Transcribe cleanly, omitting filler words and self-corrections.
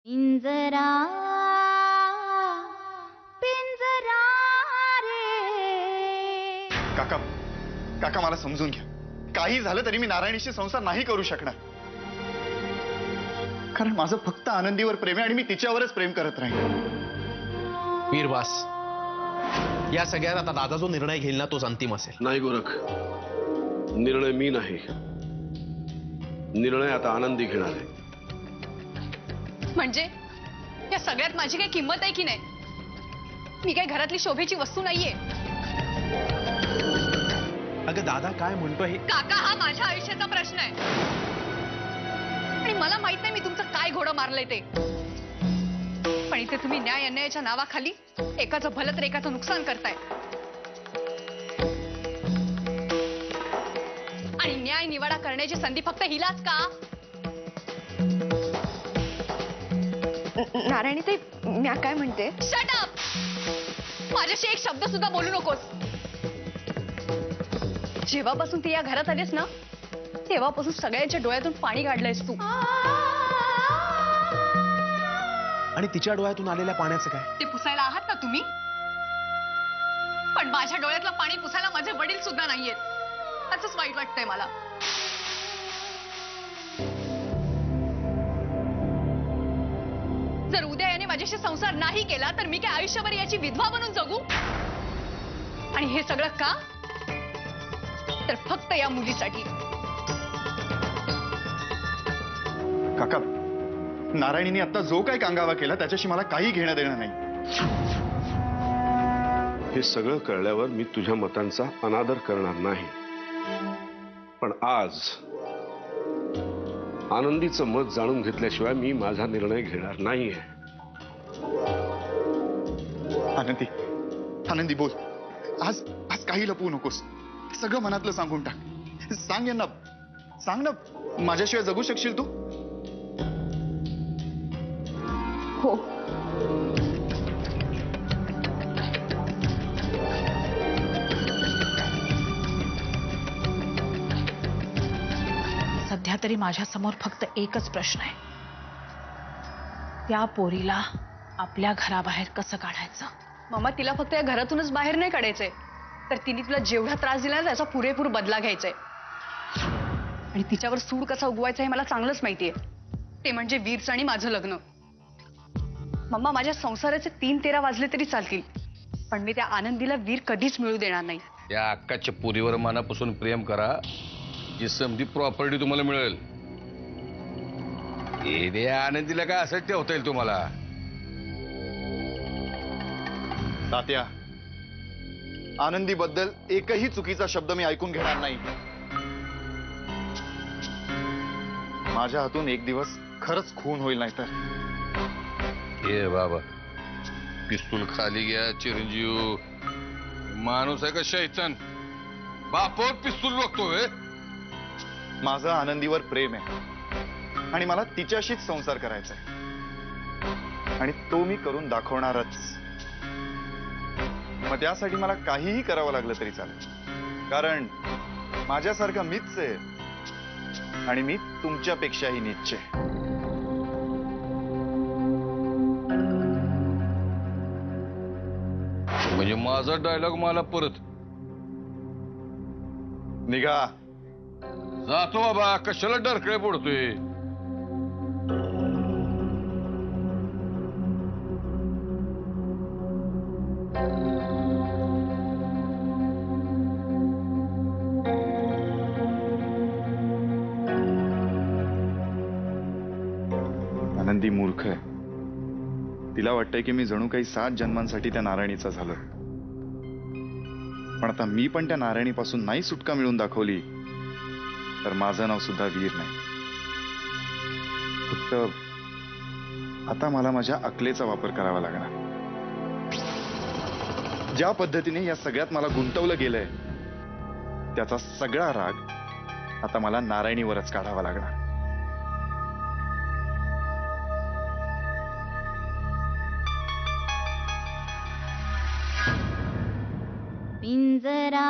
पिंजरा पिंजरा रे. काका काका मला समजून घ्या. काही झालं तरी मी नारायणीशी संसार नाही करू शकणार. कारण माझं फक्त आनंदीवर प्रेम आहे आणि मी तिच्यावरच प्रेम करत राहीन. वीरवास, या सगळ्यात आता दादा जो निर्णय घेईल ना तोच अंतिम असेल. नाही गोरख, निर्णय मी नाही, निर्णय आता आनंदी घेणार आहे. म्हणजे या सगळ्यात माझी काही किंमत आहे की नाही? मी काय घरातली शोभेची वस्तू नाहीये. अगं दादा काय म्हणतोय हे? काका, हा माझ्या आयुष्याचा प्रश्न आहे आणि मला माहित नाही मी तुमचं काय घोडं मारलंय ते. पण इथे तुम्ही न्याय अन्यायाच्या नावाखाली एकाचं भलं तर एकाचं नुकसान करताय. आणि न्याय निवाडा करण्याची संधी फक्त हिलाच का? नारायणी ताई, मी काय म्हणते? Shut up. माझ्याशी एक शब्द सुद्धा बोलू नकोस. जेव्हापासून ती या घरात आलीस ना तेव्हापासून सगळ्यांच्या डोळ्यातून पाणी काढलंयस तू. आणि तिच्या डोळ्यातून आलेल्या पाण्याचं काय? ते पुसायला आहात ना तुम्ही, पण माझ्या डोळ्यातलं पाणी पुसायला माझे वडील सुद्धा नाहीयेत. त्याचंच वाईट वाटतंय मला. जर उद्या याने माझ्याशी संसार नाही केला तर मी काय आयुष्यभर याची विधवा बनून जगू? आणि हे सगळं का? तर फक्त या मुलीसाठी. काका, नारायणीने आता जो काही कांगावा केला त्याच्याशी मला काही घेणं देणं नाही. हे सगळं कळल्यावर मी तुझ्या मतांचा अनादर करणार नाही, पण आज आनंदीचं मत जाणून घेतल्याशिवाय मी माझा निर्णय घेणार नाहीये. आनंदी, आनंदी बोल. आज आज काही लपवू नकोस. सगळं मनातलं सांगून टाक. सांग यांना, सांग ना, माझ्याशिवाय जगू शकशील तू? हो. सध्या तरी माझ्या समोर फक्त एकच प्रश्न आहे. त्या पोरीला आपल्या घराबाहेर कसं काढायचं? मामा, तिला फक्त या घरातूनच बाहेर नाही काढायचंय, तर तिने तुला जेवढा त्रास दिला त्याचा पुरेपूर बदला घ्यायचाय. आणि तिच्यावर सूड कसा उगवायचा हे मला चांगलंच माहितीये. ते म्हणजे वीरचं आणि माझं लग्न. मम्मा, माझ्या संसाराचे 3-13 वाजले तरी चालतील, पण मी त्या आनंदीला वीर कधीच मिळू देणार नाही. या अक्काच्या पुरीवर मनापासून प्रेम करा, जी समधी प्रॉपर्टी तुम्हाला मिळेल. हे आनंदीला काय असं ठेवता येईल तुम्हाला? तात्या, आनंदीबद्दल एकही चुकीचा शब्द मी ऐकून घेणार नाही. माझ्या हातून एक दिवस खरंच खून होईल. नाही तर ए बाबा, पिस्तूल खाली घ्या चिरंजीव. माणूस आहे का शैतान? बापावर पिस्तूल रोखतोय. माझं आनंदीवर प्रेम आहे आणि मला तिच्याशीच संसार करायचा आहे आणि तो मी करून दाखवणारच. मग त्यासाठी मला काहीही करावं लागलं तरी चालेल, कारण माझ्यासारखा मीच आहे आणि मी तुमच्यापेक्षाही नीच आहे. म्हणजे माझा डायलॉग मला परत निघा. जातो बाबा, कशाला डरकळे पडतोय? आनंदी मूर्ख आहे. तिला वाटतंय की मी जणू काही 7 जन्मांसाठी त्या नारायणीचा झालोय. पण आता मी पण त्या नारायणीपासून नाही सुटका मिळून दाखवली तर माझं नाव सुद्धा वीर नाही. फक्त आता मला माझ्या अकलेचा वापर करावा लागणार. ज्या पद्धतीने या सगळ्यात मला गुंतवलं गेलंय त्याचा सगळा राग आता मला नारायणीवरच काढावा लागणार. पिंजरा